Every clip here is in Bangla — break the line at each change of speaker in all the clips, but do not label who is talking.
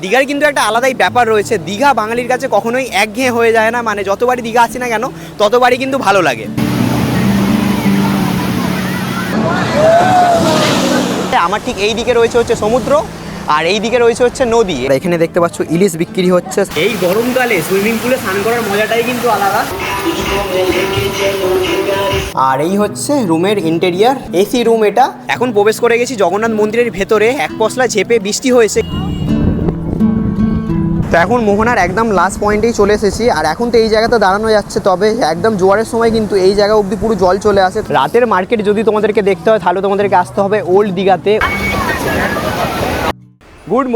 দীঘার কিন্তু একটা আলাদাই ব্যাপার রয়েছে। দীঘা বাঙালির কাছে কখনোই একঘেয়ে হয়ে যায় না, মানে যতবারই দীঘা আসি না কেন ততবারই কিন্তু ভালো লাগে। আমার ঠিক এই দিকে রয়েছে হচ্ছে সমুদ্র, আর এই দিকে রয়েছে হচ্ছে নদী। এখানে দেখতে পাচ্ছ ইলিশ বিক্রি হচ্ছে। এই গরমকালে সুইমিং পুলে স্নান করার মজাটাই কিন্তু আলাদা। আর এই হচ্ছে রুমের ইন্টেরিয়ার, এসি রুম এটা। এখন প্রবেশ করে গেছি জগন্নাথ মন্দিরের ভেতরে। এক পশলা ঝেপে বৃষ্টি হয়েছে। তো এখন মোহনার একদম লাস্ট পয়েন্টেই চলে এসেছি। আর এখন তো এই জায়গাতে দাঁড়ানো যাচ্ছে, তবে একদম জোয়ারের সময় কিন্তু এই জায়গা অবধি পুরো জল চলে আসে। রাতের মার্কেট যদি তোমাদেরকে দেখতে হয় তাহলে তোমাদেরকে আসতে হবে ওল্ড দীঘাতে। Good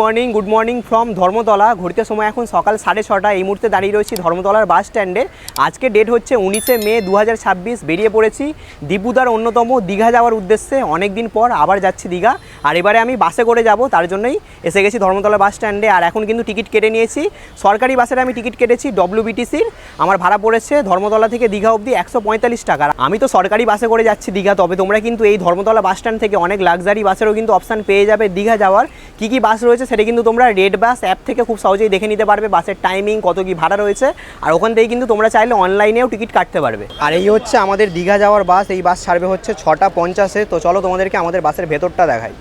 morning from Dharmatala. ঘুরতে সময় এখন সকাল 6:30। এই মুহূর্তে দাঁড়িয়ে রয়েছি ধর্মতলার বাস স্ট্যান্ডে। আজকে ডেট হচ্ছে 19শে মে 2026। বেরিয়ে পড়েছি দীপুদার অন্যতম দীঘা যাওয়ার উদ্দেশ্যে। অনেক দিন পর আবার যাচ্ছি দীঘা, আর এবারে আমি বাসে করে যাব, তার জন্যই এসে গেছি ধর্মতলা বাস স্ট্যান্ডে। আর এখন কিন্তু টিকিট কেটে নিয়েছি, সরকারি বাসের আমি টিকিট কেটেছি WBTCর। আমার ভাড়া পড়েছে ধর্মতলা থেকে দীঘা অবধি 145 টাকা। আমি তো সরকারি বাসে করে যাচ্ছি দীঘা, তবে তোমরা কিন্তু এই ধর্মতলা বাস স্ট্যান্ড থেকে অনেক লাক্সারি বাসেরও কিন্তু অপশান পেয়ে যাবে দীঘা যাওয়ার। কী বাস রয়েছে সেটা কিন্তু তোমরা রেড বাস অ্যাপ থেকে খুব সহজেই দেখে নিতে পারবে, বাসের টাইমিং কত কি ভাড়া রয়েছে। আর ওখান থেকে কিন্তু তোমরা চাইলে অনলাইনেও টিকিট কাটতে পারবে। আর এই হচ্ছে আমাদের দীঘা যাওয়ার বাস। এই বাস ছাড়বে হচ্ছে 6:50-এ। তো চলো তোমাদেরকে আমাদের বাসের ভেতরটা দেখাই।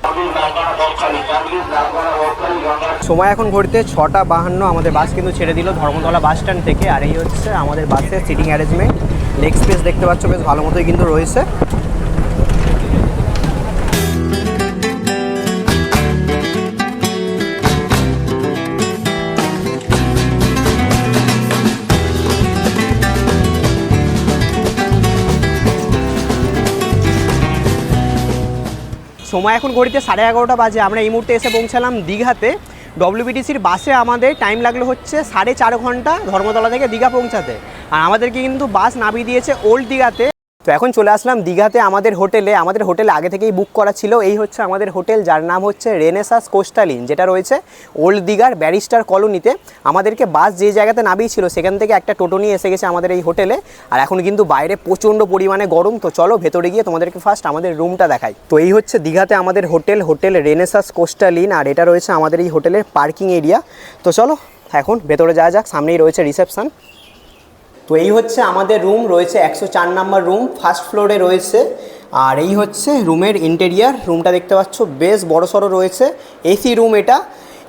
সময় এখন ঘুরতে 6:52। আমাদের বাস কিন্তু ছেড়ে দিল ধর্মতলা বাস স্ট্যান্ড থেকে। আর এই হচ্ছে আমাদের বাসের সিটিং অ্যারেঞ্জমেন্ট। লেগ স্পেস দেখতে পাচ্ছ বেশ ভালো মতোই কিন্তু রয়েছে। সময় এখন ঘড়িতে 11:30 বাজে। আমরা এই মুহূর্তে এসে পৌঁছালাম দীঘাতে। WBTCর বাসে আমাদের টাইম লাগলো হচ্ছে 4.5 ঘন্টা ধর্মতলা থেকে দীঘা পৌঁছাতে। আর আমাদেরকে কিন্তু বাস নামিয়ে দিয়েছে ওল্ড দীঘাতে। তো এখন চলে আসলাম দীঘাতে আমাদের হোটেলে। আমাদের হোটেলে আগে থেকেই বুক করা ছিল। এই হচ্ছে আমাদের হোটেল, যার নাম হচ্ছে রেনেসাস কোস্টাল ইন, যেটা রয়েছে ওল্ড দীঘার ব্যারিস্টার কলোনিতে। আমাদেরকে বাস যে জায়গাতে নামিয়েছিল সেখান থেকে একটা টোটো নিয়ে এসে গেছে আমাদের এই হোটেলে। আর এখন কিন্তু বাইরে প্রচণ্ড পরিমাণে গরম। তো চলো ভেতরে গিয়ে তোমাদেরকে ফার্স্ট আমাদের রুমটা দেখাই। তো এই হচ্ছে দীঘাতে আমাদের হোটেল রেনেসাস কোস্টাল ইন। আর এটা রয়েছে আমাদের এই হোটেলের পার্কিং এরিয়া। তো চলো এখন ভেতরে যাওয়া যাক। সামনেই রয়েছে রিসেপশন। তো এই হচ্ছে আমাদের রুম, রয়েছে 104 নম্বর রুম, ফার্স্ট ফ্লোরে রয়েছে। আর এই হচ্ছে রুমের ইন্টেরিয়ার। রুমটা দেখতে পাচ্ছ বেশ বড়সড় রয়েছে, এসি রুম এটা।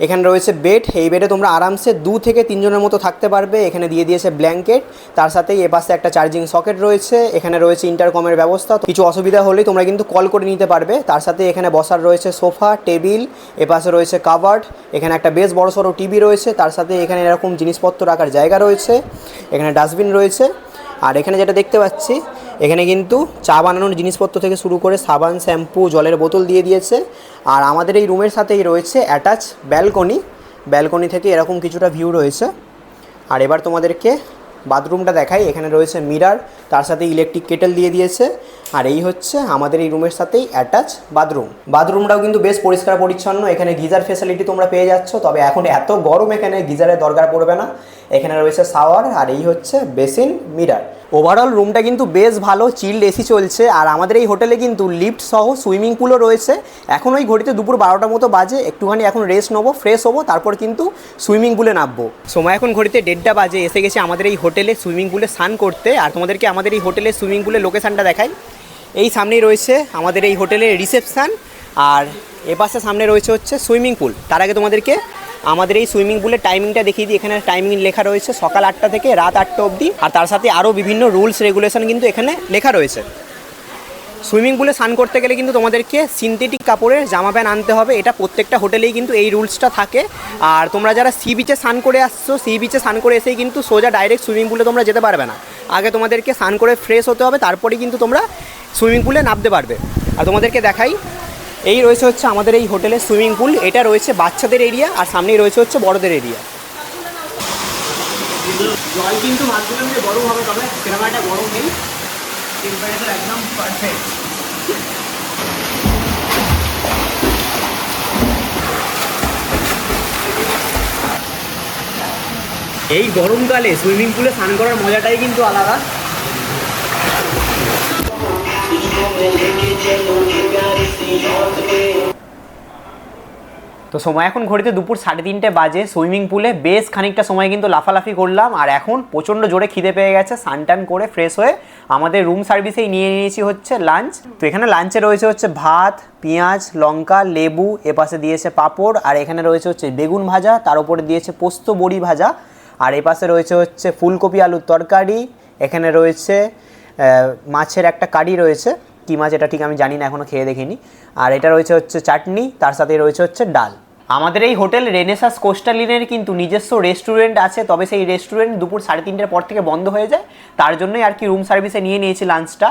এখানে রয়েছে বেড। এই বেডে তোমরা আরামসে 2 থেকে 3 জনের মতো থাকতে পারবে। এখানে দিয়ে দিয়েছে ব্ল্যাঙ্কেট, তার সাথেই এপাশে একটা চার্জিং সকেট রয়েছে। এখানে রয়েছে ইন্টারকমের ব্যবস্থা। কিছু অসুবিধা হলেই তোমরা কিন্তু কল করে নিতে পারবে। তার সাথে এখানে বসার রয়েছে সোফা, টেবিল, এপাশে রয়েছে কাভার্ড। এখানে একটা বেশ বড়সড় টিভি রয়েছে, তার সাথে এখানে এরকম জিনিসপত্র রাখার জায়গা রয়েছে। এখানে ডাস্টবিন রয়েছে। আর এখানে যেটা দেখতে পাচ্ছি, এখানে কিন্তু চা বানানোর জিনিসপত্র থেকে শুরু করে সাবান, শ্যাম্পু, জলের বোতল দিয়ে দিয়েছে। আর আমাদের এই রুমের সাথেই রয়েছে অ্যাটাচ ব্যালকনি থেকে এরকম কিছুটা ভিউ রয়েছে। আর এবার তোমাদেরকে বাথরুমটা দেখাই। এখানে রয়েছে মিরার, তার সাথে ইলেকট্রিক কেটেল দিয়ে দিয়েছে। আর এই হচ্ছে আমাদের এই রুমের সাথেই অ্যাটাচ বাথরুমটাও কিন্তু বেশ পরিষ্কার পরিচ্ছন্ন। এখানে গিজার ফেসিলিটি তোমরা পেয়ে যাচ্ছ, তবে এখন এত গরম এখানে গিজারের দরকার পড়বে না। এখানে রয়েছে শাওয়ার। আর এই হচ্ছে বেসিন, মিরার। ওভারঅল রুমটা কিন্তু বেশ ভালো, চিল্ড এসি চলছে। আর আমাদের এই হোটেলে কিন্তু লিফট সহ সুইমিং পুলও রয়েছে। এখন ওই ঘড়িতে দুপুর 12টার মতো বাজে। একটুখানি এখন রেস্ট নেবো, ফ্রেশ হবো, তারপর কিন্তু সুইমিং পুলে নামবো। সময় এখন ঘড়িতে 1:30 বাজে। এসে গেছে আমাদের এই হোটেলে সুইমিং পুলে স্নান করতে। আর তোমাদেরকে আমাদের এই হোটেলের সুইমিং পুলের লোকেশানটা দেখাই। এই সামনেই রয়েছে আমাদের এই হোটেলের রিসেপশান। আর এপাশে সামনে রয়েছে হচ্ছে সুইমিং পুল। তার আগে তোমাদেরকে আমাদের এই সুইমিং পুলের টাইমিংটা দেখিয়ে দিই। এখানে টাইমিং লেখা রয়েছে সকাল 8টা থেকে রাত 8টা অবধি। আর তার সাথে আরও বিভিন্ন রুলস রেগুলেশন কিন্তু এখানে লেখা রয়েছে। সুইমিং পুলে স্নান করতে গেলে কিন্তু তোমাদেরকে সিনথেটিক কাপড়ের জামা প্যান্ট আনতে হবে। এটা প্রত্যেকটা হোটেলেই কিন্তু এই রুলসটা থাকে। আর তোমরা যারা সি বিচে স্নান করে আসছো, সি বিচে স্নান করে এসেই কিন্তু সোজা ডাইরেক্ট সুইমিং পুলে তোমরা যেতে পারবে না। আগে তোমাদেরকে স্নান করে ফ্রেশ হতে হবে, তারপরেই কিন্তু তোমরা সুইমিং পুলে নামতে পারবে। আর তোমাদেরকে দেখাই, এই রয়েছে হচ্ছে আমাদের এই হোটেলের সুইমিং পুল। এটা রয়েছে বাচ্চাদের এরিয়া, আর সামনেই রয়েছে হচ্ছে বড়দের এরিয়া। জল কিন্তু মাঝখানে যে গরম হবে, তবে সেরকম একটা গরম নেই, টেম্পারেচার একদম পারফেক্ট। এই গরমকালে সুইমিং পুলে স্নান করার মজাটাই কিন্তু আলাদা। তো সময় এখন ঘড়িতে দুপুর 3:30 বাজে। সুইমিং পুলে বেশ খানিকটা সময় কিন্তু লাফালাফি করলাম, আর এখন প্রচণ্ড জোরে খিদে পেয়ে গেছে। স্নান করে ফ্রেশ হয়ে আমাদের রুম সার্ভিসেই নিয়ে নিয়েছি হচ্ছে লাঞ্চ। তো এখানে লাঞ্চে রয়েছে হচ্ছে ভাত, পেঁয়াজ, লঙ্কা, লেবু, এপাশে দিয়েছে পাঁপড়, আর এখানে রয়েছে হচ্ছে বেগুন ভাজা, তার উপরে দিয়েছে পোস্ত বড়ি ভাজা, আর এপাশে রয়েছে হচ্ছে ফুলকপি আলুর তরকারি। এখানে রয়েছে মাছের একটা কারি রয়েছে, কী মাছ এটা ঠিক আমি জানি না, এখনও খেয়ে দেখিনি। আর এটা রয়েছে হচ্ছে চাটনি, তার সাথে রয়েছে হচ্ছে ডাল। আমাদের এই হোটেল রেনেসাস কোস্টাল ইনের কিন্তু নিজস্ব রেস্টুরেন্ট আছে, তবে সেই রেস্টুরেন্ট দুপুর 3:30 পর থেকে বন্ধ হয়ে যায়, তার জন্যই আর কি রুম সার্ভিসে নিয়ে নিয়েছি লাঞ্চটা।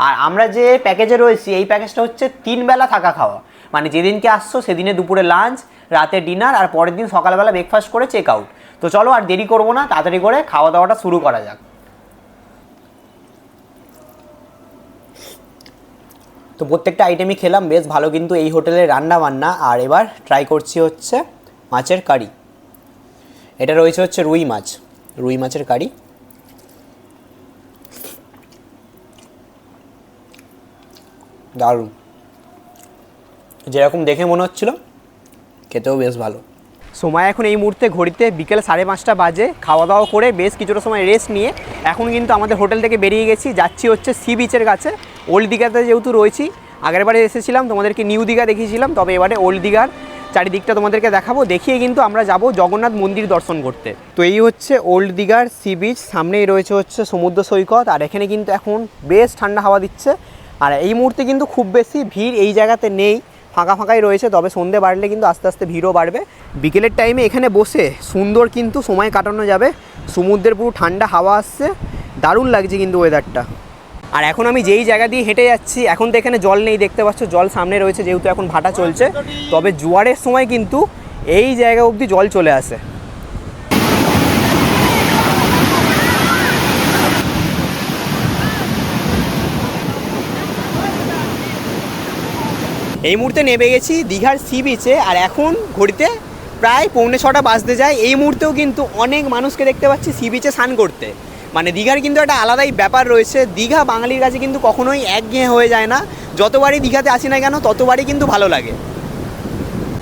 আর আমরা যে প্যাকেজে রয়েছি এই প্যাকেজটা হচ্ছে 3 বেলা থাকা খাওয়া, মানে যেদিনকে আসছো সেদিনে দুপুরে লাঞ্চ, রাতে ডিনার, আর পরের দিন সকালবেলা ব্রেকফাস্ট করে চেক আউট। তো চলো আর দেরি করবো না, তাড়াতাড়ি করে খাওয়া দাওয়াটা শুরু করা যাক। তো প্রত্যেকটা আইটেমই খেলাম, বেশ ভালো কিন্তু এই হোটেলের রান্না বান্না। আর এবার ট্রাই করছি হচ্ছে মাছের কারি। এটা রয়েছে হচ্ছে রুই মাছের কারি। দারুণ, যেরকম দেখে মনে হচ্ছিল খেতেও বেশ ভালো। সময় এখন এই মুহূর্তে ঘড়িতে বিকেল 5:30 বাজে। খাওয়া দাওয়া করে বেশ কিছুটা সময় রেস্ট নিয়ে এখন কিন্তু আমাদের হোটেল থেকে বেরিয়ে গেছি, যাচ্ছি হচ্ছে সি বিচের কাছে। ওল্ড দীঘাতে যেহেতু রয়েছি, আগেরবারে এসেছিলাম তোমাদেরকে নিউ দীঘা দেখিয়েছিলাম, তবে এবারে ওল্ড দীঘার চারিদিকটা তোমাদেরকে দেখাবো, দেখিয়ে কিন্তু আমরা যাব জগন্নাথ মন্দির দর্শন করতে। তো এই হচ্ছে ওল্ড দীঘার সি বিচ, সামনেই রয়েছে হচ্ছে সমুদ্র সৈকত, আর এখানে কিন্তু এখন বেশ ঠান্ডা হাওয়া দিচ্ছে। আর এই মুহূর্তে কিন্তু খুব বেশি ভিড় এই জায়গাতে নেই, ফাঁকাই রয়েছে, তবে সন্ধে বাড়লে কিন্তু আস্তে আস্তে ভিড়ও বাড়বে। বিকেলের টাইমে এখানে বসে সুন্দর কিন্তু সময় কাটানো যাবে, সমুদ্রের পুরো ঠান্ডা হাওয়া আসছে, দারুণ লাগছে কিন্তু ওয়েদারটা। আর এখন আমি যেই জায়গা দিয়ে হেঁটে যাচ্ছি, এখন তো এখানে জল নেই, দেখতে পাচ্ছ জল সামনে রয়েছে যেহেতু এখন ভাটা চলছে, তবে জোয়ারের সময় কিন্তু এই জায়গা অবধি জল চলে আসে। এই মুহূর্তে নেমে গেছি দীঘার সি বিচে, আর এখন ঘড়িতে প্রায় 5:45 বাজতে যায়। এই মুহূর্তেও কিন্তু অনেক মানুষকে দেখতে পাচ্ছি সি বিচে স্নান করতে। মানে দীঘার কিন্তু একটা আলাদাই ব্যাপার রয়েছে, দীঘা বাঙালির কাছে কিন্তু কখনোই একঘেয়ে হয়ে যায় না, যতবারই দীঘাতে আসি না কেন ততবারই কিন্তু ভালো লাগে।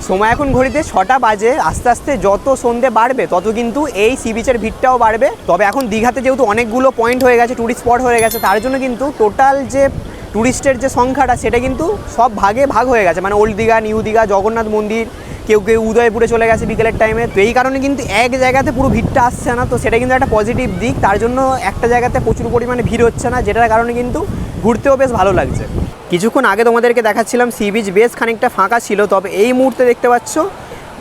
সময় এখন ঘড়িতে 6টা বাজে। আস্তে আস্তে যত সন্ধে বাড়বে তত কিন্তু এই সি বিচের ভিড়টাও বাড়বে। তবে এখন দীঘাতে যেহেতু অনেকগুলো পয়েন্ট হয়ে গেছে, টুরিস্ট স্পট হয়ে গেছে, তার জন্য কিন্তু টোটাল যে টুরিস্টের যে সংখ্যাটা সেটা কিন্তু সব ভাগে ভাগ হয়ে গেছে, মানে ওল্ড দীঘা, নিউ দীঘা, জগন্নাথ মন্দির, কেউ উদয়পুরে চলে গেছে বিকেলের টাইমে। তো এই কারণে কিন্তু এক জায়গাতে পুরো ভিড়টা আসছে না, তো সেটা কিন্তু একটা পজিটিভ দিক। তার জন্য একটা জায়গাতে প্রচুর পরিমাণে ভিড় হচ্ছে না, যেটার কারণে কিন্তু ঘুরতেও বেশ ভালো লাগছে। কিছুক্ষণ আগে তোমাদেরকে দেখাচ্ছিলাম সি বিচ বেশ খানিকটা ফাঁকা ছিল, তবে এই মুহূর্তে দেখতে পাচ্ছ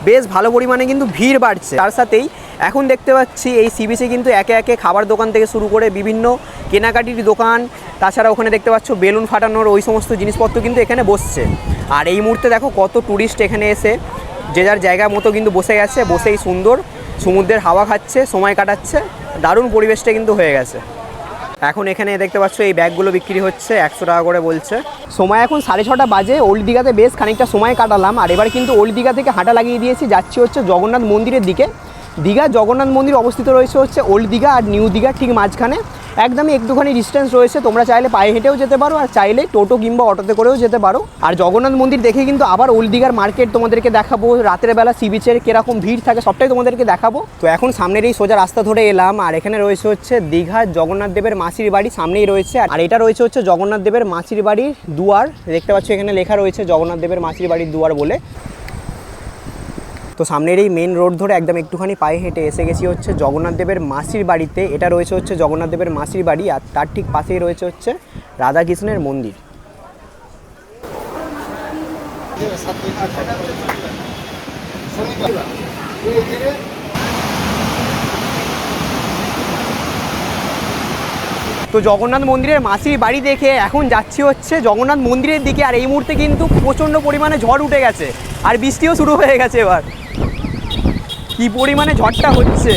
বেশ ভালো পরিমাণে কিন্তু ভিড় বাড়ছে। তার সাথেই এখন দেখতে পাচ্ছি এই সি বিচে কিন্তু একে একে খাবার দোকান থেকে শুরু করে বিভিন্ন কেনাকাটির দোকান, তাছাড়া ওখানে দেখতে পাচ্ছ বেলুন ফাটানোর ওই সমস্ত জিনিসপত্র কিন্তু এখানে বসছে। আর এই মুহূর্তে দেখো কত টুরিস্ট এখানে এসে যে যার জায়গা মতো কিন্তু বসে গেছে, বসেই সুন্দর সমুদ্রের হাওয়া খাচ্ছে, সময় কাটাচ্ছে, দারুণ পরিবেশটা কিন্তু হয়ে গেছে। এখন এখানে দেখতে পাচ্ছ এই ব্যাগগুলো বিক্রি হচ্ছে 100 টাকা করে বলছে। সময় এখন 6:30 বাজে। ওল্ড দীঘাতে বেশ খানিকটা সময় কাটালাম, আর এবার কিন্তু ওল্ড দীঘা থেকে হাঁটা লাগিয়ে দিয়েছি, যাচ্ছি হচ্ছে জগন্নাথ মন্দিরের দিকে। দীঘা জগন্নাথ মন্দির অবস্থিত রয়েছে হচ্ছে ওল্ড দীঘা আর নিউ দীঘার ঠিক মাঝখানে, একদমই একটুখানি ডিস্টেন্স রয়েছে। তোমরা চাইলে পায়ে হেঁটেও যেতে পারো, আর চাইলে টোটো কিংবা অটোতে করেও যেতে পারো। আর জগন্নাথ মন্দির দেখে কিন্তু আবার ওল্ড দীঘার মার্কেট তোমাদেরকে দেখাবো, রাতের বেলা সি বিচের কীরকম ভিড় থাকে সবটাই তোমাদেরকে দেখাবো। তো এখন সামনের এই সোজা রাস্তা ধরে এলাম, আর এখানে রয়েছে হচ্ছে দীঘার জগন্নাথ দেবের মাসির বাড়ি সামনেই রয়েছে, আর এটা রয়েছে হচ্ছে জগন্নাথ দেবের মাসির বাড়ির দুয়ার। দেখতে পাচ্ছ এখানে লেখা রয়েছে জগন্নাথ দেবের মাসির বাড়ির দুয়ার বলে। তো সামনের এই মেন রোড ধরে একদম একটুখানি পায়ে হেঁটে এসে গেছি হচ্ছে জগন্নাথ দেবের মাসির বাড়িতে। এটা রয়েছে হচ্ছে জগন্নাথ দেবের মাসির বাড়ি, আর তার ঠিক পাশেই রয়েছে হচ্ছে রাধাকৃষ্ণের মন্দির। তো জগন্নাথ মন্দিরের মাসির বাড়ি দেখে এখন যাচ্ছি হচ্ছে জগন্নাথ মন্দিরের দিকে। আর এই মুহূর্তে কিন্তু প্রচণ্ড পরিমাণে ঝড় উঠে গেছে, আর বৃষ্টিও শুরু হয়ে গেছে। এবার কি পরিমাণে ঝড়টা হচ্ছে,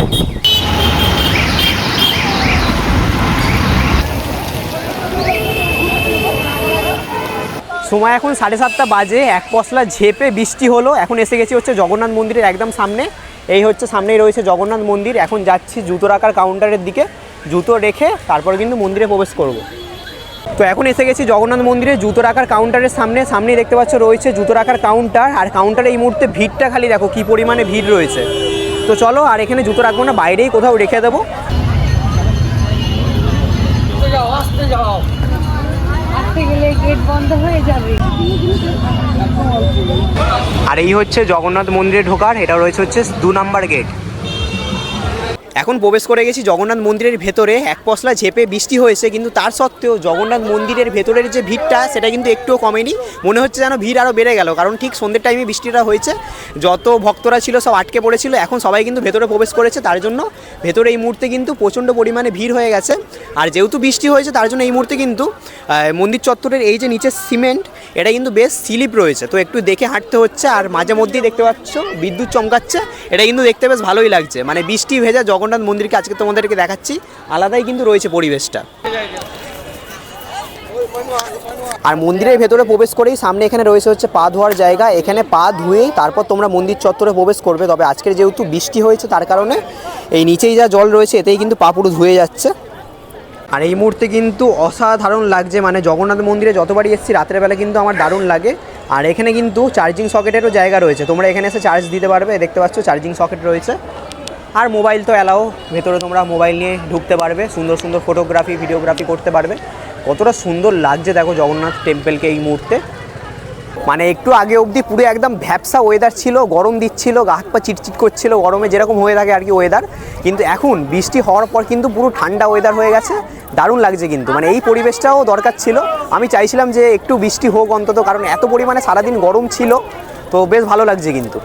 সময় এখন 7:30 বাজে। এক পশলা ঝেপে বৃষ্টি হলো। এখন এসে গেছি হচ্ছে জগন্নাথ মন্দিরের একদম সামনে। এই হচ্ছে সামনেই রয়েছে জগন্নাথ মন্দির। এখন যাচ্ছি জুতো রাখার কাউন্টারের দিকে, জুতো রেখে তারপরে কিন্তু মন্দিরে প্রবেশ করব। তো এখন এসে গেছি জগন্নাথ মন্দিরে জুতো রাখার কাউন্টারের সামনেই দেখতে পাচ্ছ রয়েছে জুতো রাখার কাউন্টার। আর কাউন্টারে এই মুহূর্তে ভিড়টা খালি দেখো কী পরিমাণে ভিড় রয়েছে। তো চলো, আর এখানে জুতো রাখবো না, বাইরেই কোথাও রেখে দেবো।
গেট বন্ধ হয়ে যাবে।
আর এই হচ্ছে জগন্নাথ মন্দিরে ঢোকার, এটা রয়েছে 2 নাম্বার গেট। এখন প্রবেশ করে গেছি জগন্নাথ মন্দিরের ভেতরে। এক পশলা ঝেপে বৃষ্টি হয়েছে, কিন্তু তার সত্ত্বেও জগন্নাথ মন্দিরের ভেতরের যে ভিড়টা সেটা কিন্তু একটুও কমেনি। মনে হচ্ছে যেন ভিড় আরও বেড়ে গেল, কারণ ঠিক সন্ধ্যের টাইমে বৃষ্টিটা হয়েছে, যত ভক্তরা ছিল সব আটকে পড়েছিল। এখন সবাই কিন্তু ভেতরে প্রবেশ করেছে, তার জন্য ভেতরে এই মুহূর্তে কিন্তু প্রচণ্ড পরিমাণে ভিড় হয়ে গেছে। আর যেহেতু বৃষ্টি হয়েছে তার জন্য এই মুহূর্তে কিন্তু মন্দির চত্বরের এই যে নিচে সিমেন্ট, এটা কিন্তু বেশ স্লিপ রয়েছে, তো একটু দেখে হাঁটতে হচ্ছে। আর মাঝে মধ্যেই দেখতে পাচ্ছ বিদ্যুৎ চমকাচ্ছে, এটা কিন্তু দেখতে বেশ ভালোই লাগছে। মানে বৃষ্টি ভেজা জগন্নাথ মন্দিরকে আজকে তোমাদেরকে দেখাচ্ছি, আলাদাই কিন্তু রয়েছে পরিবেশটা। আর মন্দিরের ভেতরে প্রবেশ করেই সামনে এখানে রয়েছে পা ধোয়ার জায়গা, এখানে পা ধুয়েই তারপর তোমরা মন্দির চত্বরে প্রবেশ করবে। তবে আজকের যেহেতু বৃষ্টি হয়েছে তার কারণে এই নিচেই যা জল রয়েছে এতেই কিন্তু পা পুরো ধুয়ে যাচ্ছে। আর এই মুহূর্তে কিন্তু অসাধারণ লাগছে, মানে জগন্নাথ মন্দিরে যতবারই এসেছি রাতের বেলা কিন্তু আমার দারুণ লাগে। আর এখানে কিন্তু চার্জিং সকেটেরও জায়গা রয়েছে, তোমরা এখানে এসে চার্জ দিতে পারবে। দেখতে পাচ্ছ চার্জিং সকেট রয়েছে। আর মোবাইল তো অ্যালাও, ভেতরে তোমরা মোবাইল নিয়ে ঢুকতে পারবে, সুন্দর সুন্দর ফটোগ্রাফি ভিডিওগ্রাফি করতে পারবে। কতটা সুন্দর লাগছে দেখো জগন্নাথ টেম্পলকে এই মুহূর্তে। মানে একটু আগে অবধি পুরো একদম ভ্যাপসা ওয়েদার ছিল, গরম দিচ্ছিল, গা হাত পা চিটচিট করছিল, গরমে যেরকম হয়ে থাকে আর কি ওয়েদার। কিন্তু এখন বৃষ্টি হওয়ার পর কিন্তু পুরো ঠান্ডা ওয়েদার হয়ে গেছে, দারুণ লাগছে কিন্তু। মানে এই পরিবেশটাও দরকার ছিল, আমি চাইছিলাম যে একটু বৃষ্টি হোক অন্তত, কারণ এত পরিমাণে সারাদিন গরম ছিল, তো বেশ ভালো লাগছে কিন্তু।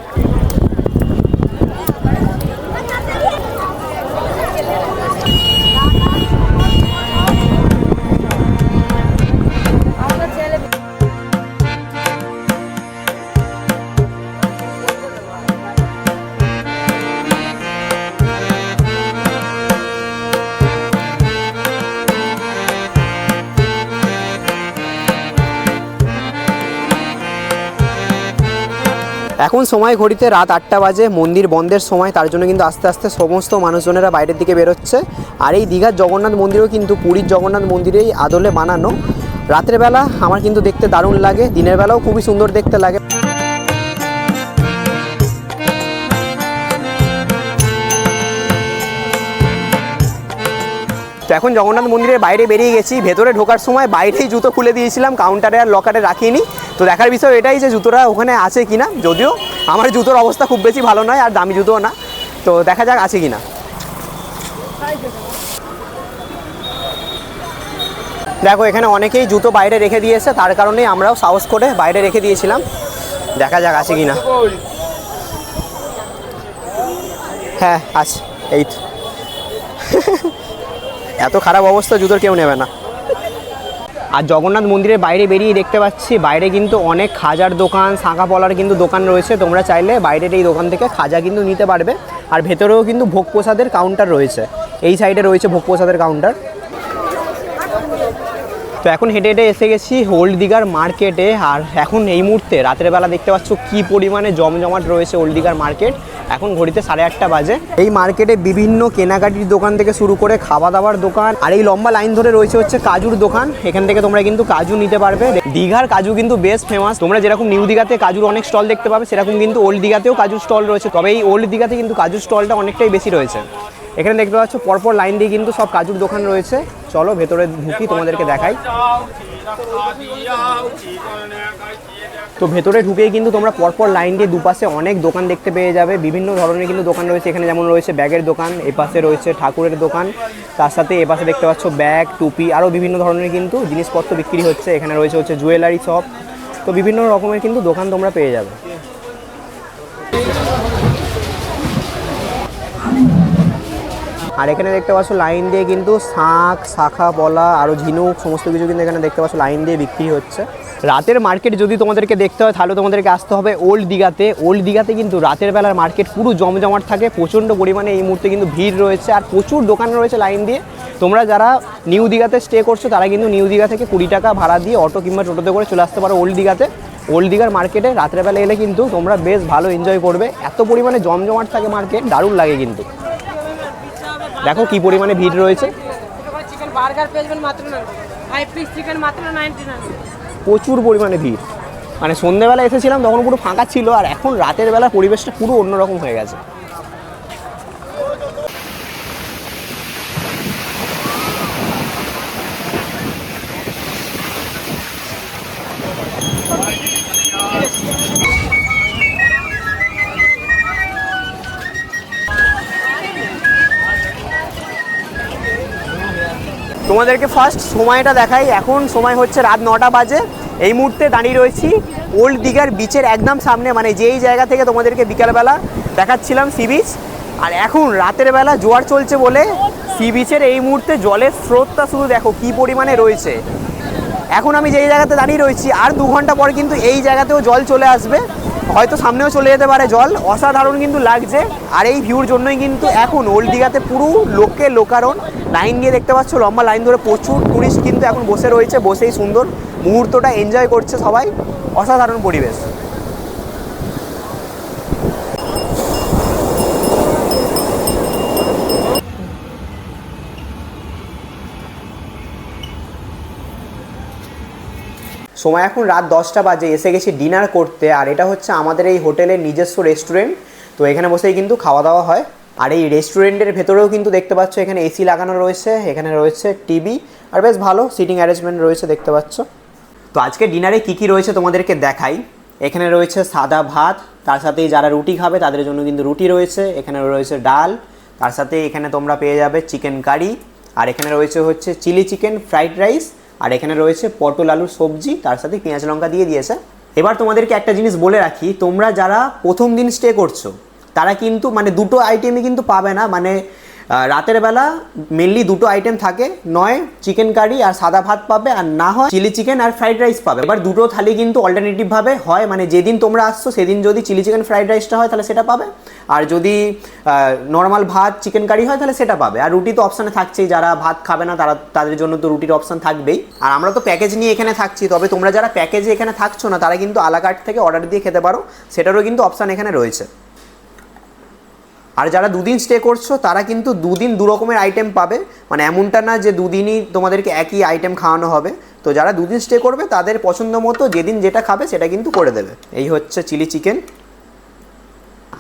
এখন সময় ঘড়িতে রাত 8টা বাজে, মন্দির বন্ধের সময়, তার জন্য কিন্তু আস্তে আস্তে সমস্ত মানুষজনেরা বাইরের দিকে বেরোচ্ছে। আর এই দীঘার জগন্নাথ মন্দিরও কিন্তু পুরীর জগন্নাথ মন্দিরেই আদলে বানানো। রাতের বেলা আমার কিন্তু দেখতে দারুণ লাগে, দিনের বেলাও খুবই সুন্দর দেখতে লাগে। তো এখন জগন্নাথ মন্দিরের বাইরে বেরিয়ে গেছি, ভেতরে ঢোকার সময় বাইরেই জুতো খুলে দিয়েছিলাম, কাউন্টারে আর লকারে রাখিনি। তো দেখার বিষয় এটাই যে জুতোটা ওখানে আছে কিনা, যদিও আমার জুতোর অবস্থা খুব বেশি ভালো নয় আর দামি জুতোও না, তো দেখা যাক আছে কিনা। দেখো এখানে অনেকেই জুতো বাইরে রেখে দিয়েছে, তার কারণেই আমরাও সাহস করে বাইরে রেখে দিয়েছিলাম, দেখা যাক আছে কিনা। হ্যাঁ আছে, এই তো। এত খারাপ অবস্থা জুতোর কেউ নেবে না। আর জগন্নাথ মন্দিরের বাইরে বেরিয়ে দেখতে পাচ্ছি বাইরে কিন্তু অনেক খাজার দোকান, শাঁখা পলার কিন্তু দোকান রয়েছে, তোমরা চাইলে বাইরের এই দোকান থেকে খাজা কিন্তু নিতে পারবে। আর ভেতরেও কিন্তু ভোগ প্রসাদের কাউন্টার রয়েছে, এই সাইডে রয়েছে ভোগ প্রসাদের কাউন্টার। তো এখন হেঁটে হেঁটে এসে গেছি ওল্ড দীঘার মার্কেটে। আর এখন এই মুহূর্তে রাতের বেলা দেখতে পাচ্ছ কী পরিমাণে জমজমাট রয়েছে ওল্ড দীঘার মার্কেট। এখন ঘড়িতে 8:30 বাজে। এই মার্কেটে বিভিন্ন কেনাকাটির দোকান থেকে শুরু করে খাওয়া দাওয়ার দোকান, আর এই লম্বা লাইন ধরে রয়েছে কাজুর দোকান, এখান থেকে তোমরা কিন্তু কাজু নিতে পারবে। দীঘার কাজু কিন্তু বেশ ফেমাস, তোমরা যেরকম নিউ দীঘাতে কাজুর অনেক স্টল দেখতে পাবে, সেরকম কিন্তু ওল্ড দীঘাতেও কাজুর স্টল রয়েছে। তবে এই ওল্ড দীঘাতে কিন্তু কাজুর স্টলটা অনেকটাই বেশি রয়েছে। এখানে দেখতে পাচ্ছ পরপর লাইন দিয়ে কিন্তু সব কাজুর দোকান রয়েছে। চলো ভেতরে ঢুকি, তোমাদেরকে দেখাই। তো ভেতরে ঢুকেই কিন্তু তোমরা পরপর লাইন দিয়ে দুপাশে অনেক দোকান দেখতে পেয়ে যাবে, বিভিন্ন ধরনের কিন্তু দোকান রয়েছে। এখানে যেমন রয়েছে ব্যাগের দোকান, এপাশে রয়েছে ঠাকুরের দোকান, তার সাথে এপাশে দেখতে পাচ্ছ ব্যাগ, টুপি, আরও বিভিন্ন ধরনের কিন্তু জিনিসপত্র বিক্রি হচ্ছে। এখানে রয়েছে জুয়েলারি শপ, তো বিভিন্ন রকমের কিন্তু দোকান তোমরা পেয়ে যাবে। আর এখানে দেখতে পাচ্ছ লাইন দিয়ে কিন্তু শাঁখ, শাখা পলা, আরও ঝিনুক, সমস্ত কিছু কিন্তু এখানে দেখতে পাচ্ছ লাইন দিয়ে বিক্রি হচ্ছে। রাতের মার্কেট যদি তোমাদেরকে দেখতে হয় তাহলে তোমাদেরকে আসতে হবে ওল্ড দীঘাতে। ওল্ড দীঘাতে কিন্তু রাতের বেলার মার্কেট পুরো জমজমাট থাকে, প্রচণ্ড পরিমাণে এই মুহূর্তে কিন্তু ভিড় রয়েছে, আর প্রচুর দোকান রয়েছে লাইন দিয়ে। তোমরা যারা নিউ দীঘাতে স্টে করছো তারা কিন্তু নিউ দীঘা থেকে 20 টাকা ভাড়া দিয়ে অটো কিংবা টোটোতে করে চলে আসতে পারো ওল্ড দীঘাতে। ওল্ড দীঘার মার্কেটে রাতের বেলা এলে কিন্তু তোমরা বেশ ভালো এনজয় করবে, এত পরিমাণে জমজমাট থাকে মার্কেট, দারুণ লাগে কিন্তু। দেখো কি পরিমাণে ভিড় রয়েছে।
5 piece chicken মাত্র 99
প্রচুর পরিমাণে ভিড়, মানে সন্ধ্যেবেলা এসেছিলাম তখন পুরো ফাঁকা ছিল, আর এখন রাতের বেলা পরিবেশটা পুরো অন্যরকম হয়ে গেছে। তোমাদেরকে ফার্স্ট সময়টা দেখাই। এখন সময় হচ্ছে রাত 9টা বাজে। এই মুহূর্তে দাঁড়িয়ে রয়েছি ওল্ড দীঘার বিচের একদম সামনে, মানে যেই জায়গা থেকে তোমাদেরকে বিকালবেলা দেখাচ্ছিলাম সি বিচ। আর এখন রাতের বেলা জোয়ার চলছে বলে সি বিচের এই মুহূর্তে জলের স্রোতটা শুধু দেখো কী পরিমাণে রয়েছে। এখন আমি যেই জায়গাতে দাঁড়িয়ে রয়েছি আর 2 ঘন্টা পর কিন্তু এই জায়গাতেও জল চলে আসবে, হয়তো সামনেও চলে যেতে পারে জল। অসাধারণ কিন্তু লাগছে, আর এই ভিউর জন্যই কিন্তু এখন ওল্ড দীঘাতে পুরো লোকারণ লাইন দিয়ে দেখতে পাচ্ছ, লম্বা লাইন ধরে প্রচুর টুরিস্ট কিন্তু এখন বসে রয়েছে, বসেই সুন্দর মুহূর্তটা এনজয় করছে সবাই। অসাধারণ পরিবেশ। সময় এখন রাত 10টা বাজে, এসে গেছি ডিনার করতে। আর এটা হচ্ছে আমাদের এই হোটেলের নিজস্ব রেস্টুরেন্ট, তো এখানে বসেই কিন্তু খাওয়া দাওয়া হয়। আর এই রেস্টুরেন্টের ভেতরেও কিন্তু দেখতে পাচ্ছ এখানে এসি লাগানো রয়েছে, এখানে রয়েছে টিভি, আর বেশ ভালো সিটিং অ্যারেঞ্জমেন্ট রয়েছে দেখতে পাচ্ছ। তো আজকে ডিনারে কী কী রয়েছে তোমাদেরকে দেখাই। এখানে রয়েছে সাদা ভাত, তার সাথেই যারা রুটি খাবে তাদের জন্য কিন্তু রুটি রয়েছে। এখানে রয়েছে ডাল, তার সাথে এখানে তোমরা পেয়ে যাবে চিকেন কারি, আর এখানে রয়েছে হচ্ছে চিলি চিকেন ফ্রাইড রাইস, আর এখানে রয়েছে পটল আলুর সবজি, তার সাথে পেঁয়াজ লঙ্কা দিয়ে দিয়েছে। এবার তোমাদেরকে একটা জিনিস বলে রাখি, তোমরা যারা প্রথম দিন স্টে করছো তারা কিন্তু মানে দুটো আইটেমই কিন্তু পাবে না। মানে রাতের বেলা মেনলি দুটো আইটেম থাকে, নয় চিকেন কারি আর সাদা ভাত পাবে, আর না হয় চিলি চিকেন আর ফ্রাইড রাইস পাবে। এবার দুটো থালি কিন্তু অল্টারনেটিভভাবে হয়, মানে যেদিন তোমরা আসছো সেদিন যদি চিলি চিকেন ফ্রাইড রাইসটা হয় তাহলে সেটা পাবে, আর যদি নর্মাল ভাত চিকেন কারি হয় তাহলে সেটা পাবে। আর রুটি তো অপশানে থাকছেই, যারা ভাত খাবে না তাদের জন্য তো রুটির অপশান থাকবেই। আর আমরা তো প্যাকেজ নিয়ে এখানে থাকছি, তবে তোমরা যারা প্যাকেজে এখানে থাকছো না তারা কিন্তু আলাকার্ট থেকে অর্ডার দিয়ে খেতে পারো, সেটারও কিন্তু অপশান এখানে রয়েছে। আর যারা দুদিন স্টে করছো তারা কিন্তু দুদিন দু রকমের আইটেম পাবে, মানে এমনটা না যে দুদিনই তোমাদেরকে একই আইটেম খাওয়ানো হবে। তো যারা দুদিন স্টে করবে তাদের পছন্দ মতো যেদিন যেটা খাবে সেটা কিন্তু করে দেবে। এই হচ্ছে চিলি চিকেন।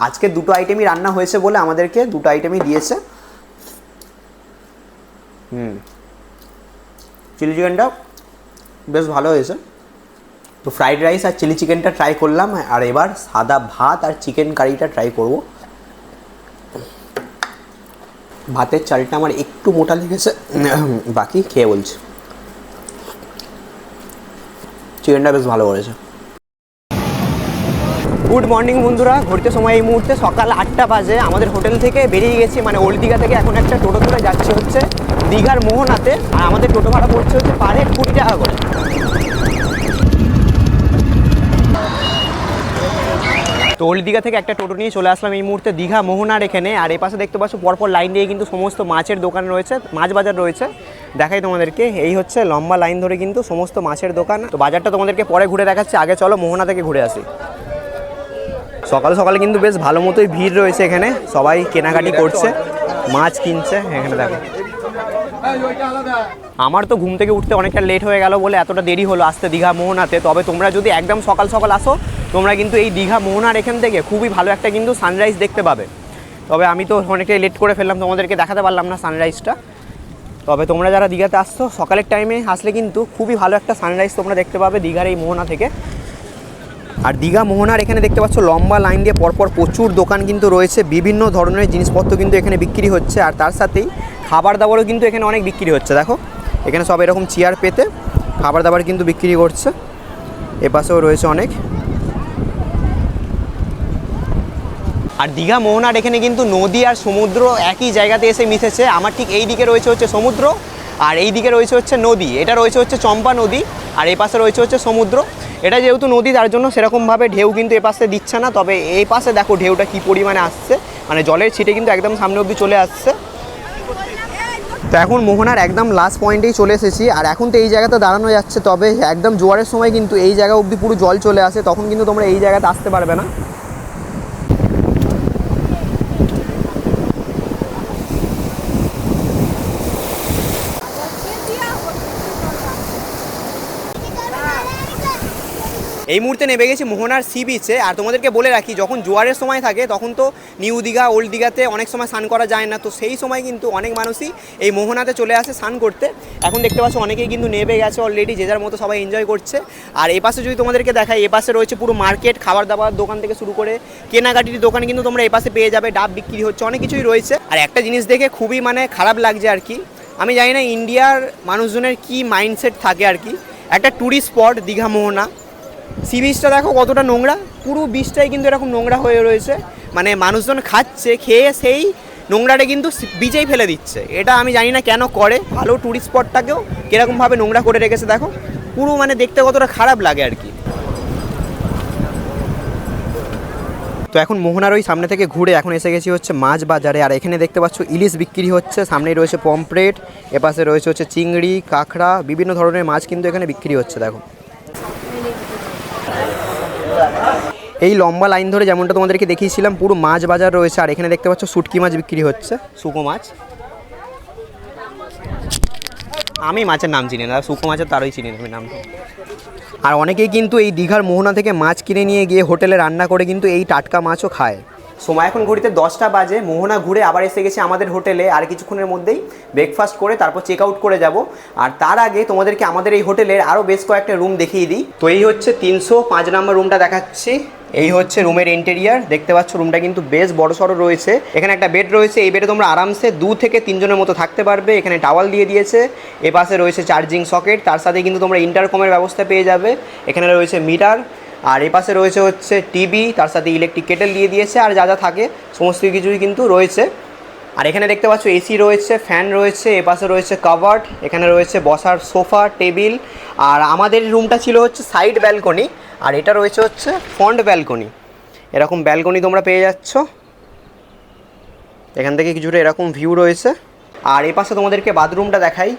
আজকে দুটো আইটেমই রান্না হয়েছে বলে আমাদেরকে দুটো আইটেমই দিয়েছে। চিলি চিকেনটা বেশ ভালো হয়েছে। তো ফ্রাইড রাইস আর চিলি চিকেনটা ট্রাই করলাম, আর এবার সাদা ভাত আর চিকেন কারিটা ট্রাই করব। ভাতের চালটা আমার একটু মোটা লেগেছে, বাকি খেয়ে বলছি। চিকেনটা বেশ ভালো করেছে। গুড মর্নিং বন্ধুরা, ঘুরতে সময় এই মুহূর্তে সকাল 8টা বাজে। আমাদের হোটেল থেকে বেরিয়ে গেছি, মানে ওল্ড দীঘা থেকে এখন একটা টোটো ধরে যাচ্ছি হচ্ছে দীঘার মোহনাতে। আর আমাদের টোটো ভাড়া পড়ছে হচ্ছে পার হেড 20 টাকা করে। তো ওল্ড দীঘা থেকে একটা টোটো নিয়ে চলে আসলাম এই মুহূর্তে দীঘা মোহনার এখানে। আর এই পাশে দেখতে পাচ্ছ পরপর লাইন দিয়ে কিন্তু সমস্ত মাছের দোকান রয়েছে, মাছ বাজার রয়েছে। দেখাই তোমাদেরকে, এই হচ্ছে লম্বা লাইন ধরে কিন্তু সমস্ত মাছের দোকান। তো বাজারটা তোমাদেরকে পরে ঘুরে দেখাচ্ছি, আগে চলো মোহনা থেকে ঘুরে আসি। সকাল সকালে কিন্তু বেশ ভালো মতোই ভিড় রয়েছে এখানে, সবাই কেনাকাটি করছে, মাছ কিনছে। এখানে দেখো, আমার তো ঘুম থেকে উঠতে অনেকটা লেট হয়ে গেল বলে এতটা দেরি হলো আসতে দীঘা মোহনাতে। তবে তোমরা যদি একদম সকাল সকাল আসো তোমরা কিন্তু এই দীঘা মোহনার এখান থেকে খুবই ভালো একটা কিন্তু সানরাইজ দেখতে পাবে। তবে আমি তো অনেকটাই লেট করে ফেললাম, তোমাদেরকে দেখাতে পারলাম না সানরাইজটা। তবে তোমরা যারা দীঘাতে আসছো সকালের টাইমে আসলে কিন্তু খুবই ভালো একটা সানরাইজ তোমরা দেখতে পাবে দীঘার এই মোহনা থেকে। আর দীঘা মোহনার এখানে দেখতে পাচ্ছ লম্বা লাইন দিয়ে পরপর প্রচুর দোকান কিন্তু রয়েছে, বিভিন্ন ধরনের জিনিসপত্র কিন্তু এখানে বিক্রি হচ্ছে। আর তার সাথেই খাবার দাবারও কিন্তু এখানে অনেক বিক্রি হচ্ছে। দেখো এখানে সব এরকম চেয়ার পেতে খাবার দাবার কিন্তু বিক্রি করছে, এপাশেও রয়েছে অনেক। আর দীঘা মোহনার এখানে কিন্তু নদী আর সমুদ্র একই জায়গাতে এসে মিশেছে। আমার ঠিক এই দিকে রয়েছে হচ্ছে সমুদ্র, আর এই দিকে রয়েছে হচ্ছে নদী। এটা রয়েছে হচ্ছে চম্পা নদী, আর এই পাশে রয়েছে হচ্ছে সমুদ্র। এটা যেহেতু নদী তার জন্য সেরকমভাবে ঢেউ কিন্তু এ পাশে দিচ্ছে না, তবে এই পাশে দেখো ঢেউটা কী পরিমাণে আসছে, মানে জলের ছিটে কিন্তু একদম সামনে অবধি চলে আসছে। তো এখন মোহনার একদম লাস্ট পয়েন্টেই চলে এসেছি। আর এখন তো এই জায়গাতে দাঁড়ানো যাচ্ছে, তবে একদম জোয়ারের সময় কিন্তু এই জায়গা অবধি পুরো জল চলে আসে, তখন কিন্তু তোমরা এই জায়গাতে আসতে পারবে না। এই মুহূর্তে নেমে গেছি মোহনার সি বিচে। আর তোমাদেরকে বলে রাখি, যখন জোয়ারের সময় থাকে তখন তো নিউ দীঘা ওল্ড দীঘাতে অনেক সময় স্নান করা যায় না, তো সেই সময় কিন্তু অনেক মানুষই এই মোহনাতে চলে আসে স্নান করতে। এখন দেখতে পাচ্ছ অনেকেই কিন্তু নেমে গেছে অলরেডি, যে যার মতো সবাই এনজয় করছে। আর এই পাশে যদি তোমাদেরকে দেখাই, এ পাশে রয়েছে পুরো মার্কেট, খাবার দাবার দোকান থেকে শুরু করে কেনাকাটির দোকান কিন্তু তোমরা এই পাশে পেয়ে যাবে, ডাব বিক্রি হচ্ছে, অনেক কিছুই রয়েছে। আর একটা জিনিস দেখে খুবই মানে খারাপ লাগছে আর কি, আমি জানি না ইন্ডিয়ার মানুষজনের কি মাইন্ডসেট থাকে আর কি। একটা ট্যুরিস্ট স্পট দীঘা মোহনা, সি বিচটা দেখো কতটা নোংরা, পুরো বিচটাই কিন্তু এরকম নোংরা হয়ে রয়েছে, মানে মানুষজন খাচ্ছে, খেয়ে সেই নোংরাটা কিন্তু বিচেই ফেলে দিচ্ছে। এটা আমি জানি না কেন করে, ভালো ট্যুরিস্ট স্পটটাকেও কীরকমভাবে নোংরা করে রেখেছে দেখো, পুরো মানে দেখতে কতটা খারাপ লাগে আর কি। তো এখন মোহনার ওই সামনে থেকে ঘুরে এখন এসে গেছি হচ্ছে মাছ বাজারে। আর এখানে দেখতে পাচ্ছ ইলিশ বিক্রি হচ্ছে, সামনেই রয়েছে পমফ্রেট, এপাশে রয়েছে হচ্ছে চিংড়ি, কাঁকড়া, বিভিন্ন ধরনের মাছ কিন্তু এখানে বিক্রি হচ্ছে দেখো। এই লম্বা লাইন ধরে যেমনটা তোমাদেরকে দেখিয়েছিলাম পুরো মাছ বাজার রয়েছে। আর এখানে দেখতে পাচ্ছ শুটকি মাছ বিক্রি হচ্ছে, শুকো মাছ। আমি মাছের নাম চিনি না, শুকো মাছের তারই চিনি না আমি নামটা। আর অনেকেই কিন্তু এই দীঘার মোহনা থেকে মাছ কিনে নিয়ে গিয়ে হোটেলে রান্না করে কিন্তু এই টাটকা মাছও খায়। সময় এখন ঘড়িতে 10টা বাজে, মোহনা ঘুরে আবার এসে গেছে আমাদের হোটেলে। আর কিছুক্ষণের মধ্যেই ব্রেকফাস্ট করে তারপর চেক আউট করে যাব। আর তার আগে তোমাদেরকে আমাদের এই হোটেলের আরও বেশ কয়েকটা রুম দেখিয়ে দিই। তো এই হচ্ছে 305 নম্বর রুমটা দেখাচ্ছি, এই হচ্ছে রুমের ইন্টেরিয়ার। দেখতে পাচ্ছ রুমটা কিন্তু বেশ বড়সড় রয়েছে। এখানে একটা বেড রয়েছে, এই বেডে তোমরা আরামসে 2 থেকে 3 জনের মতো থাকতে পারবে। এখানে টাওয়াল দিয়ে দিয়েছে, এ পাশে রয়েছে চার্জিং সকেট, তার সাথে কিন্তু তোমরা ইন্টারকমের ব্যবস্থা পেয়ে যাবে। এখানে রয়েছে মিটার, আর এ পাশে রয়েছে হচ্ছে টিভি, তার সাথে ইলেকট্রিক কেটেল দিয়ে দিয়েছে, আর যা যা থাকে সমস্ত কিছুই কিন্তু রয়েছে। আর এখানে দেখতে পাচ্ছ এসি রয়েছে, ফ্যান রয়েছে, এ পাশে রয়েছে কাভার্ড, এখানে রয়েছে বসার সোফা, টেবিল। আর আমাদের রুমটা ছিল হচ্ছে সাইড ব্যালকনি, আর এটা রয়েছে হচ্ছে ফ্রন্ট ব্যালকনি। এরকম ব্যালকনি তোমরা পেয়ে যাচ্ছ, এখান থেকে কিছুটা এরকম ভিউ রয়েছে। আর এই পাশে তোমাদেরকে বাথরুমটা দেখাই,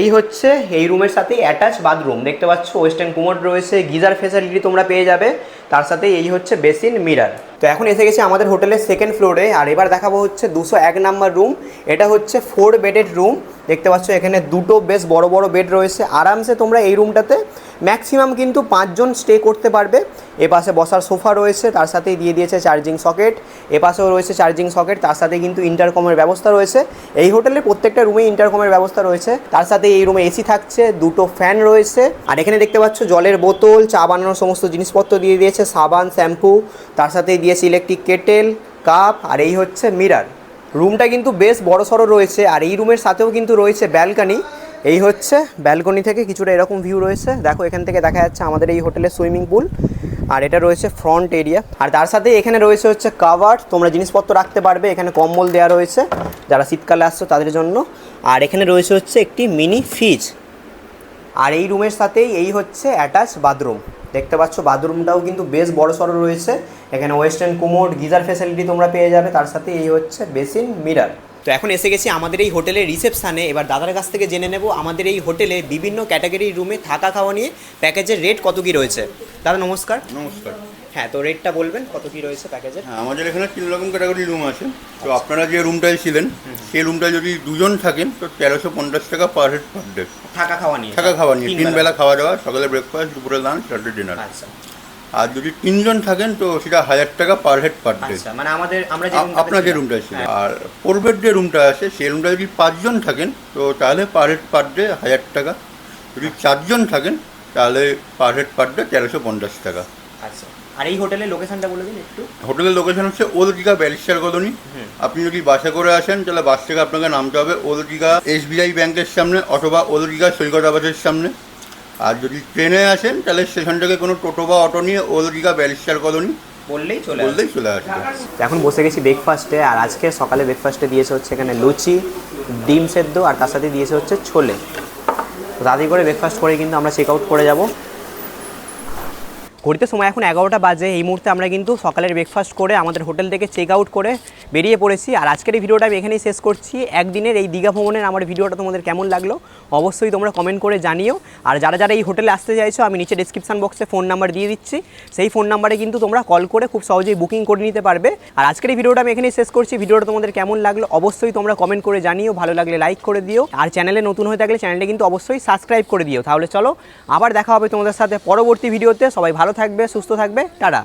এই হচ্ছে এই রুমের সাথে অ্যাটাচ বাথরুম। দেখতে পাচ্ছ ওয়েস্টার্ন কুমোড রয়েছে, গিজার ফ্যাসিলিটি তোমরা পেয়ে যাবে, তার সাথে এই হচ্ছে বেসিন, মিরার। তো এখন এসে গেছি আমাদের হোটেলের সেকেন্ড ফ্লোরে। আর এবার দেখাবো হচ্ছে 201 নম্বর রুম। এটা হচ্ছে 4 বেডেড রুম। দেখতে পাচ্ছ এখানে দুটো বেশ বড় বড় বেড রয়েছে, আরামসে তোমরা এই রুমটাতে ম্যাক্সিমাম কিন্তু 5 জন স্টে করতে পারবে। এ পাশে বসার সোফা রয়েছে, তার সাথেই দিয়ে দিয়েছে চার্জিং সকেট, এ পাশেও রয়েছে চার্জিং সকেট, তার সাথে কিন্তু ইন্টারকমের ব্যবস্থা রয়েছে। এই হোটেলের প্রত্যেকটা রুমে ইন্টারকমের ব্যবস্থা রয়েছে, তার সাথে এই রুমে এসি থাকছে, দুটো ফ্যান রয়েছে। আর এখানে দেখতে পাচ্ছ জলের বোতল, চা বানানোর সমস্ত জিনিসপত্র দিয়ে দিয়েছে, সাবান, শ্যাম্পু, তার সাথেই দিয়েছে ইলেকট্রিক কেটেল, কাপ, আর এই হচ্ছে মিরার। রুমটা কিন্তু বেশ বড়সড় রয়েছে। আর এই রুমের সাথেও কিন্তু রয়েছে ব্যালকনি, এই হচ্ছে ব্যালকনি থেকে কিছুটা এরকম ভিউ রয়েছে। দেখো এখান থেকে দেখা যাচ্ছে আমাদের এই হোটেলের সুইমিং পুল, আর এটা রয়েছে ফ্রন্ট এরিয়া। আর তার সাথে এখানে রয়েছে হচ্ছে কাভার, তোমরা জিনিসপত্র রাখতে পারবে। এখানে কম্বল দেওয়া রয়েছে যারা শীতকালে আসছো তাদের জন্য। আর এখানে রয়েছে হচ্ছে একটি মিনি ফ্রিজ। আর এই রুমের সাথেই এই হচ্ছে অ্যাটাচ বাথরুম। দেখতে পাচ্ছ বাথরুমটাও কিন্তু বেশ বড়সড় রয়েছে, এখানে ওয়েস্টার্ন কুমোড, গিজার ফ্যাসিলিটি তোমরা পেয়ে যাবে, তার সাথে এই হচ্ছে বেসিন, মিরার। তো এখন এসে গেছি আমাদের এই হোটেলের রিসেপশানে। এবার দাদার কাছ থেকে জেনে নেব আমাদের এই হোটেলে বিভিন্ন ক্যাটাগরির রুমে থাকা খাওয়া নিয়ে প্যাকেজের রেট কত কী রয়েছে। দাদা নমস্কার।
নমস্কার।
হ্যাঁ, তো রেটটা বলবেন কত কী রয়েছে প্যাকেজের?
হ্যাঁ, আমাদের এখানে 3 রকম ক্যাটাগরি রুম আছে। তো আপনারা যে রুমটায় ছিলেন সেই রুমটায় যদি 2 জন থাকেন তো 1350 টাকা পার হেড পার ডে।
থাকা খাওয়া নিয়ে?
থাকা খাওয়া নিয়ে 3 বেলা খাওয়া দাওয়া, সকালে ব্রেকফাস্ট, দুপুরে লাঞ্চ, রাতে ডিনার।
আচ্ছা। আর
যদি 3 জন থাকেন তো সেটা 1000 টাকা পার হেড পার ডে।
মানে আমরা
আপনার যে রুমটা ছিল। আর 4 বেড যে রুমটা আছে সেই রুমটা যদি 5 জন থাকেন তো তাহলে পার হেড পার ডে 1000 টাকা। যদি 4 জন থাকেন তাহলে পার হেড পার ডে 1350 টাকা।
আচ্ছা। আর এই হোটেলের লোকেশনটা বলে দিন একটু।
হোটেলের লোকেশন হচ্ছে ওল্ড দীঘা ব্যারিস্টার কলোনি। আপনি যদি বাসে করে আসেন তাহলে বাস থেকে আপনাকে নামতে হবে ওল্ড দীঘা SBI ব্যাংকের সামনে অথবা ওল্ড দীঘা সৈকত আবাসের সামনে। আর যদি ট্রেনে আসেন তাহলে স্টেশন থেকে কোনো টোটো বা অটো নিয়ে ওল্ড দীঘা ব্যারিস্টার কলোনি বললেই চলে আসবে।
এখন বসে গেছি ব্রেকফাস্টে। আর আজকে সকালে ব্রেকফাস্টে দিয়েছে হচ্ছে এখানে লুচি, ডিম সেদ্ধ, আর তার সাথে দিয়েছে হচ্ছে ছোলে। তাড়াতাড়ি করে ব্রেকফাস্ট করে কিন্তু আমরা চেক আউট করে যাব। ঘড়িতে সময় এখন 11টা বাজে। এই মুহূর্তে আমরা কিন্তু সকালের ব্রেকফাস্ট করে আমাদের হোটেল থেকে চেক আউট করে বেরিয়ে পড়েছি। আর আজকের এই ভিডিওটা আমি এখানেই শেষ করছি। একদিনের এই দীঘা ভ্রমণের আমার ভিডিওটা তোমাদের কেমন লাগলো অবশ্যই তোমরা কমেন্ট করে জানিও। আর যারা যারা এই হোটেলে আসতে চাইছো আমি নিচে ডেসক্রিপশন বক্সে ফোন নাম্বার দিয়ে দিচ্ছি, সেই ফোন নাম্বারে কিন্তু তোমরা কল করে খুব সহজেই বুকিং করে নিতে পারবে। আর আজকের এই ভিডিওটা আমি এখানেই শেষ করছি। ভিডিওটা তোমাদের কেমন লাগলো অবশ্যই তোমরা কমেন্ট করে জানিও, ভালো লাগলে লাইক করে দিও। আর চ্যানেলে নতুন হয়ে থাকলে চ্যানেলটা কিন্তু অবশ্যই সাবস্ক্রাইব করে দিও। তাহলে চলো আবার দেখা হবে তোমাদের সাথে পরবর্তী ভিডিওতে। সবাই ভালো থাকবে, সুস্থ থাকবে, টাটা।